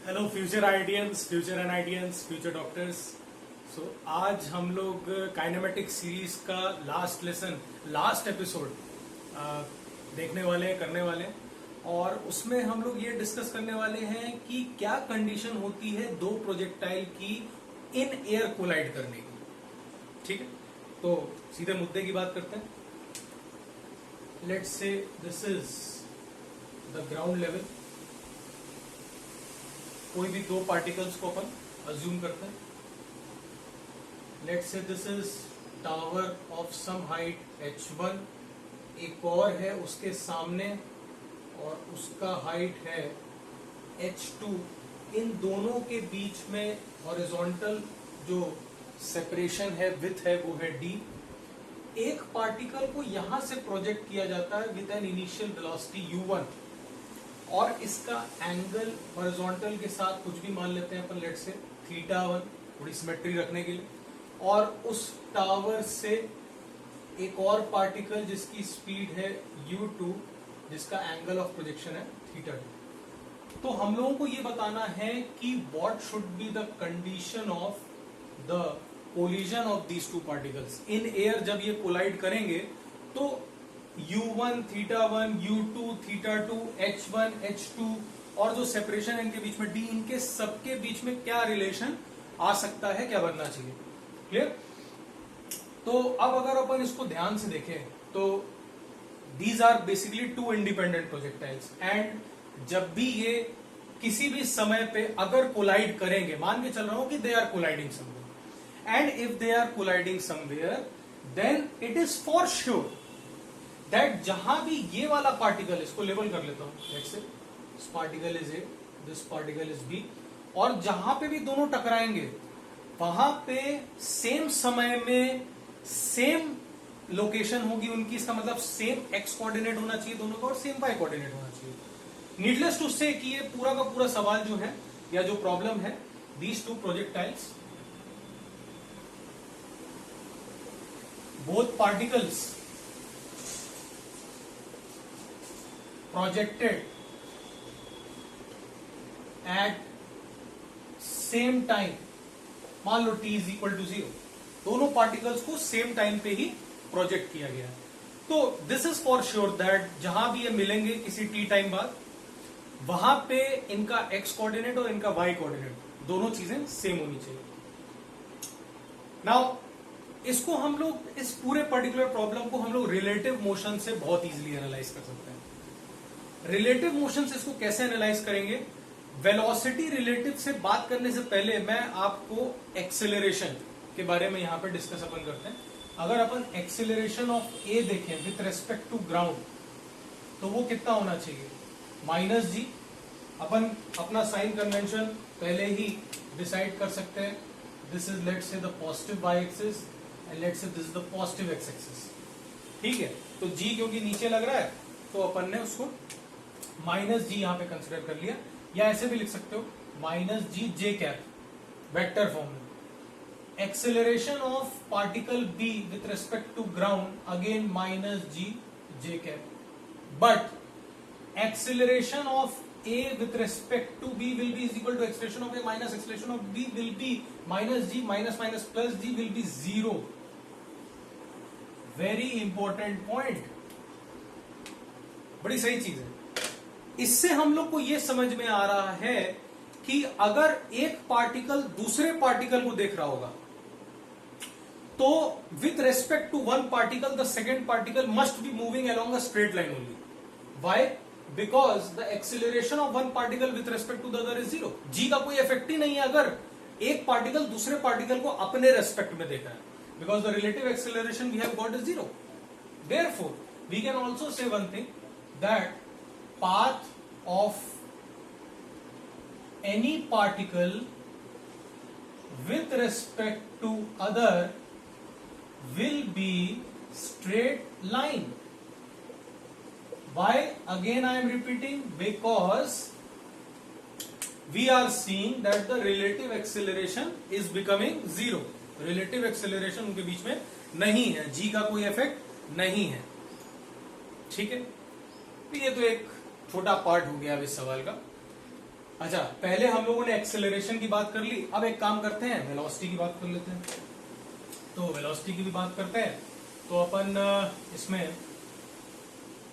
Hello future IITians, future NITians, future doctors. So आज हम लोग काइनेमेटिक्स सीरीज का लास्ट लेसन, लास्ट एपिसोड देखने वाले हैं, करने वाले हैं। और उसमें हम लोग ये डिस्कस करने वाले हैं कि क्या कंडीशन होती है दो प्रोजेक्टाइल की इन एयर कोलाइड करने की। ठीक है, तो सीधे मुद्दे की बात करते हैं। Let's say this is the ground level. कोई भी दो पार्टिकल्स को अपन अज्यूम करते हैं। Let's say this is tower of some height h1, एक और है उसके सामने और उसका हाइट है h2। इन दोनों के बीच में हॉरिजॉन्टल जो सेपरेशन है, विड्थ है, वो है d। एक पार्टिकल को यहां से प्रोजेक्ट किया जाता है with an initial velocity u1 और इसका एंगल हॉरिजॉन्टल के साथ कुछ भी मान लेते हैं अपन, लेट से θ1, थोड़ी सिमेट्री रखने के लिए। और उस टावर से एक और पार्टिकल जिसकी स्पीड है u2, जिसका एंगल ऑफ प्रोजेक्शन है θ2। तो हम लोगों को ये बताना है कि what should be the condition of the collision of these two particles in air. जब ये कोलाइड करेंगे तो u1 θ1, u2 θ2, h1 h2 और जो सेपरेशन है इनके बीच में d, इनके सबके बीच में क्या रिलेशन आ सकता है, क्या बनना चाहिए। क्लियर? तो अब अगर अपन इसको ध्यान से देखें तो these are basically two independent projectiles and जब भी ये किसी भी समय पे अगर कोलाइड करेंगे, मान के चल रहा हूं कि they are colliding somewhere, and if they are colliding somewhere then it is for sure that जहां भी ये वाला पार्टिकल, इसको लेबल कर लेता हूं, let's say this particle is A, this particle is B, और जहां पे भी दोनों टकराएंगे वहां पे सेम समय में सेम लोकेशन होगी उनकी। इसका मतलब सेम एक्स कोऑर्डिनेट होना चाहिए दोनों का और सेम वाई कोऑर्डिनेट होना चाहिए। नीडलेस टू से कि ये पूरा का पूरा सवाल जो है या जो प्रॉब्लम है, these two projectiles, both particles projected at same time, मान लो t is equal to 0, दोनों पार्टिकल्स को सेम टाइम पे ही प्रोजेक्ट किया गया है। तो this is for sure that जहां भी ये मिलेंगे किसी t टाइम बाद, वहां पे इनका x कोऑर्डिनेट और इनका y कोऑर्डिनेट दोनों चीजें सेम होनी चाहिए। नाउ इसको हम लोग, इस पूरे पर्टिकुलर प्रॉब्लम को हम लोग रिलेटिव मोशन से बहुत इजीली एनालाइज कर सकते हैं। रिलेटिव मोशन से इसको कैसे एनालाइज करेंगे? वेलोसिटी रिलेटिव से बात करने से पहले मैं आपको एक्सेलरेशन के बारे में यहां पे डिस्कस अपन करते हैं। अगर अपन एक्सेलरेशन ऑफ ए देखें विथ रेस्पेक्ट टू ग्राउंड तो वो कितना होना चाहिए? -g। अपन अपना साइन कन्वेंशन पहले ही डिसाइड कर सकते हैं। This is let's say the positive Y axis and let's say this is the positive X axis. ठीक है, तो g क्योंकि नीचे लग रहा है तो अपन ने उसको -g यहां पे कंसिडर कर लिया, या ऐसे भी लिख सकते हो -g j cap vector form में। Acceleration of particle b with respect to ground again -g j cap, but acceleration of a with respect to b will be is equal to acceleration of a minus acceleration of b will be -g minus plus g will be 0. Very important point, बड़ी सही चीज है। इससे हम लोग को यह समझ में आ रहा है कि अगर एक पार्टिकल दूसरे पार्टिकल को देख रहा होगा तो with respect to one particle the second particle must be moving along a straight line only. Why? Because the acceleration of one particle with respect to the other is 0। G का कोई effect ही नहीं है अगर एक particle दूसरे particle को अपने respect में देखा है, because the relative acceleration we have got is 0। Therefore we can also say one thing, that path of any particle with respect to other will be straight line. Why? Again I am repeating, because we are seeing that the relative acceleration is becoming 0. relative acceleration उनके बीच में नहीं है, g का कोई effect नहीं है। ठीक है, तो ये तो एक छोटा पार्ट हो गया अब इस सवाल का। अच्छा, पहले हम लोगों ने एक्सेलरेशन की बात कर ली, अब एक काम करते हैं वेलोसिटी की बात कर लेते हैं। तो वेलोसिटी की भी बात करते हैं। तो अपन इसमें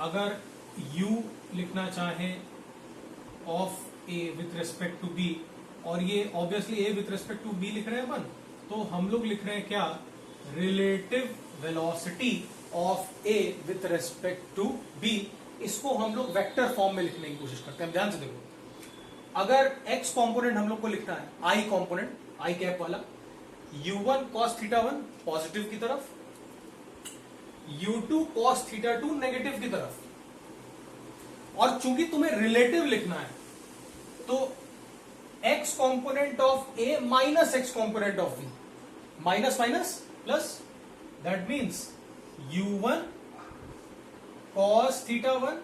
अगर u लिखना चाहें of a with respect to b, और ये obviously a with respect to b लिख रहे हैं अपन, तो हम लोग लिख रहे हैं क्या, relative velocity of a with respect to b। इसको हम लोग वेक्टर फॉर्म में लिखने की कोशिश करते हैं। ध्यान से देखो, अगर x कंपोनेंट हम लोग को लिखना है, i कंपोनेंट, i कैप वाला, u1 cos थीटा 1 पॉजिटिव की तरफ, u2 cos थीटा 2 नेगेटिव की तरफ, और चूंकि तुम्हें रिलेटिव लिखना है तो x component of a minus x component of b, minus minus plus, that means u1 cos theta 1।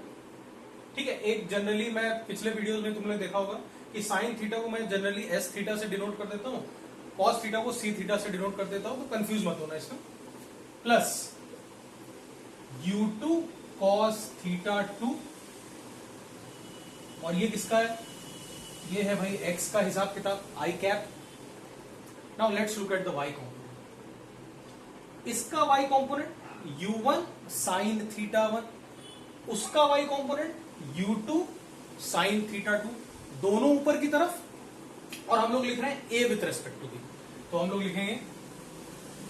ठीक है, एक जनरली मैं पिछले वीडियोस में तुमने देखा होगा कि साइन थीटा को मैं जनरली एस थीटा से डिनोट कर देता हूं, कॉस थीटा को सी थीटा से डिनोट कर देता हूं, तो कंफ्यूज मत होना इसमें। प्लस u2 cos थीटा 2, और ये किसका है, ये है भाई x का हिसाब किताब, i cap. Now let's look at the y component. इसका y component u1 sin theta 1, उसका y component u2 sin theta 2, दोनों ऊपर की तरफ, और हम लोग लिख रहे हैं a with respect to b, तो हम लोग लिखेंगे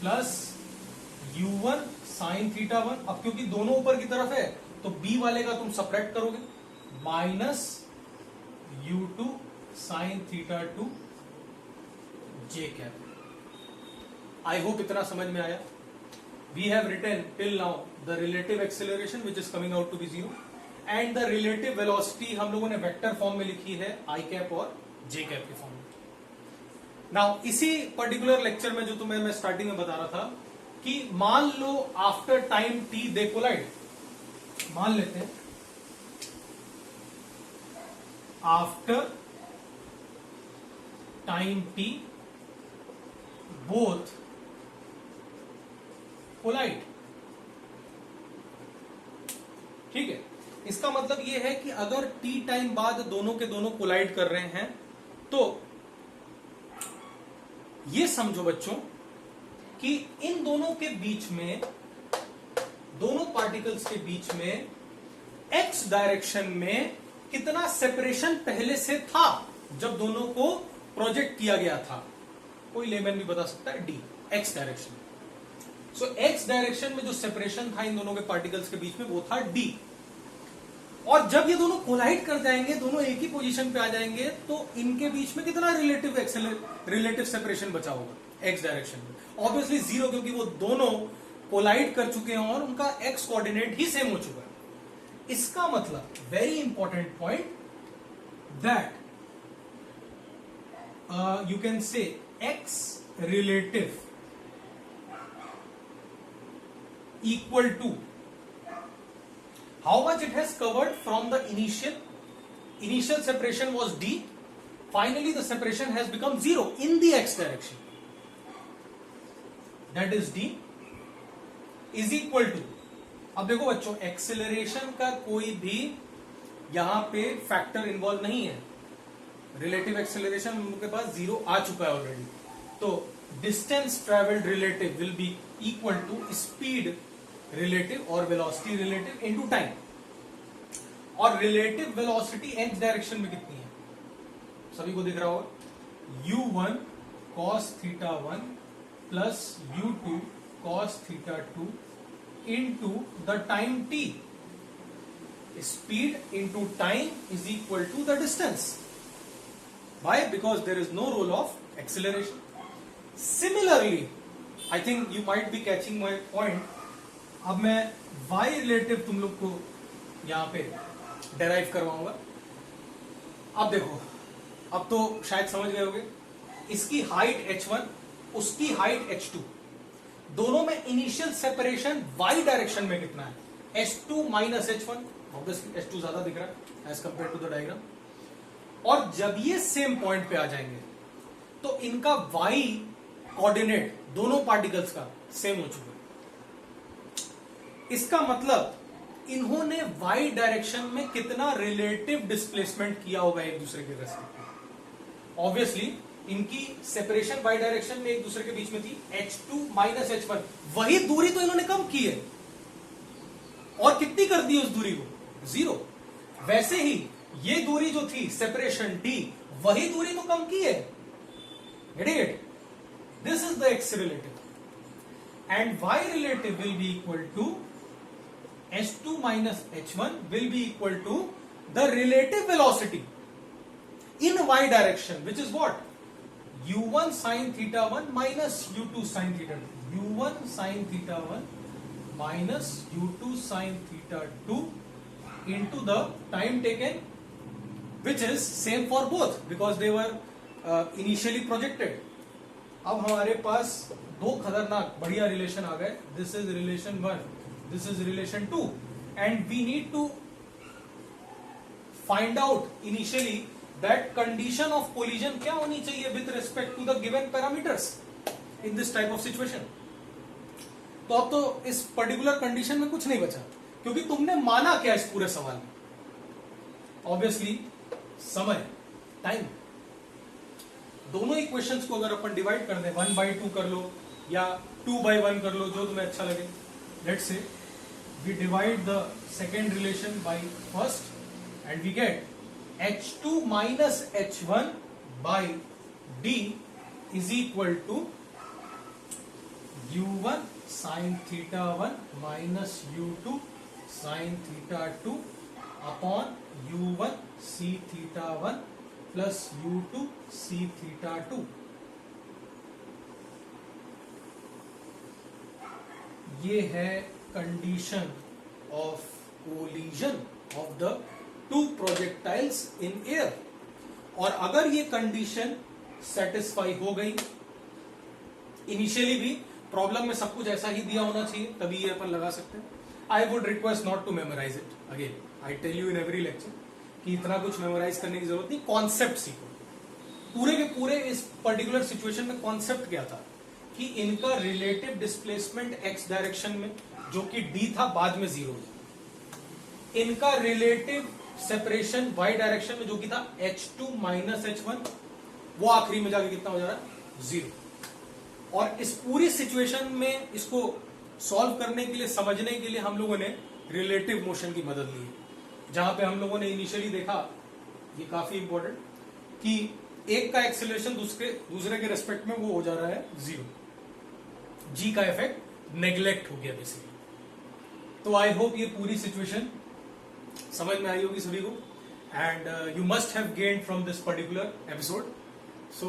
प्लस u1 sin थीटा 1। अब क्योंकि दोनों ऊपर की तरफ है तो b वाले का तुम सब्ट्रैक्ट करोगे, minus u2 sin theta 2 j cap. I hope इतना समझ में आया। We have written till now the relative acceleration which is coming out to be 0 and the relative velocity हम लोगों ने वेक्टर फॉर्म में लिखी है i कैप और j कैप के फॉर्म में। नाउ इसी पर्टिकुलर लेक्चर में जो तुम्हें मैं स्टार्टिंग में बता रहा था कि मान लो after time t they collide, मान लेते हैं after time t both collide. ठीक है, इसका मतलब यह है कि अगर t टाइम बाद दोनों के दोनों कोलाइड कर रहे हैं तो ये समझो बच्चों कि इन दोनों के बीच में, दोनों पार्टिकल्स के बीच में x डायरेक्शन में कितना सेपरेशन पहले से था जब दोनों को प्रोजेक्ट किया गया था। कोई लेमैन भी बता सकता है, d x डायरेक्शन। सो x डायरेक्शन में जो सेपरेशन था इन दोनों के पार्टिकल्स के बीच में वो था d, और जब ये दोनों कोलाइड कर जाएंगे, दोनों एक ही पोजीशन पे आ जाएंगे, तो इनके बीच में कितना रिलेटिव सेपरेशन बचा होगा x डायरेक्शन में। ऑब्वियसली 0, क्योंकि वो दोनों कोलाइड कर चुके हैं और उनका x कोऑर्डिनेट ही सेम हो चुका है। इसका मतलब very important point that you can say x relative equal to how much it has covered from the initial separation was d, finally the separation has become 0 in the x direction, that is d is equal to, अब देखो बच्चों acceleration का कोई भी यहां पे factor involve नहीं है, रिलेटिव एक्सेलरेशन उनके पास 0 आ चुका है ऑलरेडी, तो distance travelled relative will be equal to speed relative और वेलोसिटी रिलेटिव इनटू टाइम। और रिलेटिव वेलोसिटी x डायरेक्शन में कितनी है, सभी को दिख रहा होगा, u1 cos theta 1 plus u2 cos theta 2 into the time t, speed into time is equal to the distance. Why? Because there is no role of acceleration. Similarly, I think you might be catching my point. अब मैं y relative तुम लोग को यहां पे derive करवाऊंगा। अब देखो, अब तो शायद समझ गए होगे, इसकी हाइट h1, उसकी हाइट h2, दोनों में इनिशियल सेपरेशन y डायरेक्शन में कितना है, h2 minus h1, obviously h2 ज्यादा दिख रहा है as compare to the diagram. और जब ये सेम पॉइंट पे आ जाएंगे तो इनका y कोऑर्डिनेट दोनों पार्टिकल्स का सेम हो चुका है। इसका मतलब इन्होंने y डायरेक्शन में कितना रिलेटिव डिस्प्लेसमेंट किया होगा एक दूसरे के रेस्पेक्ट में, ऑब्वियसली इनकी सेपरेशन बाई डायरेक्शन में एक दूसरे के बीच में थी, H2 माइनस H1, वही दूरी तो इन्होंने कम की है, और कितनी कर दी उस दूरी को, 0। वैसे ही ये दूरी जो थी सेपरेशन D, वही दूरी तो कम की है, getting it? This is the x relative, and y relative will be equal to H2 minus H1 will be equal to the relative velocity in y direction, which is what? u1 sin theta 1 minus u2 sin theta 2. u1 sin theta 1 minus u2 sin theta 2 into the time taken, which is same for both because they were initially projected. अब हमारे पास दो खतरनाक बढ़िया relation आ गए. This is relation 1, this is relation 2, and we need to find out initially that condition of collision क्या होनी चाहिए with respect to the given parameters in this type of situation. तो अब तो इस पर्टिकुलर कंडीशन में कुछ नहीं बचा, क्योंकि तुमने माना क्या इस पूरे सवाल में? ऑब्वियसली समय, टाइम. दोनों इक्वेशंस को अगर अपन डिवाइड कर दें, 1/2 कर लो या 2/1 कर लो, जो तुम्हें अच्छा लगे. Let's say we divide the second relation by first and we get H2 minus H1 by D is equal to U1 sin theta 1 minus U2 sin theta 2 upon U1 c theta 1 plus U2 c theta 2. ये है condition of collision of the two projectiles in air. और अगर ये condition satisfy हो गई, initially भी problem में सब कुछ ऐसा ही दिया होना चाहिए, तभी ये अपन लगा सकते हैं. I would request not to memorize it. Again I tell you in every lecture कि इतना कुछ मेमोराइज करने की जरूरत नहीं, कॉन्सेप्ट सीखो. पूरे के पूरे इस पर्टिकुलर सिचुएशन में कॉन्सेप्ट क्या था कि इनका रिलेटिव डिस्प्लेसमेंट एक्स डायरेक्शन में, जो कि डी था, बाद में 0. इनका रिलेटिव सेपरेशन y डायरेक्शन में, जो कि था H2 माइनस H1, वो आखिरी में जाके कितना हो जा रहा है, 0. और इस पूरी सिचुएशन में इसको सॉल्व करने के लिए, समझने के लिए हम लोगों ने रिलेटिव मोशन की मदद ली है, जहां पे हम लोगों ने इनिशियली देखा, ये काफी इंपॉर्टेंट, कि एक का एक्सेलरेशन दूसरे के रेस्पेक्ट में वो हो जा रहा है 0. जी का इफेक्ट नेग्लेक्ट हो गया बेसिकली. तो आई होप ये पूरी सिचुएशन समझ में आई होगी सभी को, and you must have gained from this particular episode. So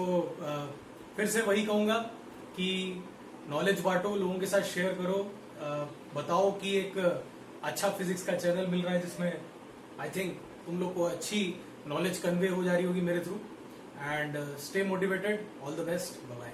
फिर से वही कहूंगा कि नॉलेज बांटो, लोगों के साथ शेयर करो, बताओ कि एक अच्छा फिजिक्स का चैनल मिल रहा है जिसमें आई थिंक तुम लोग को अच्छी नॉलेज कन्वे हो जा रही होगी मेरे through. And stay motivated. All the best. Bye bye.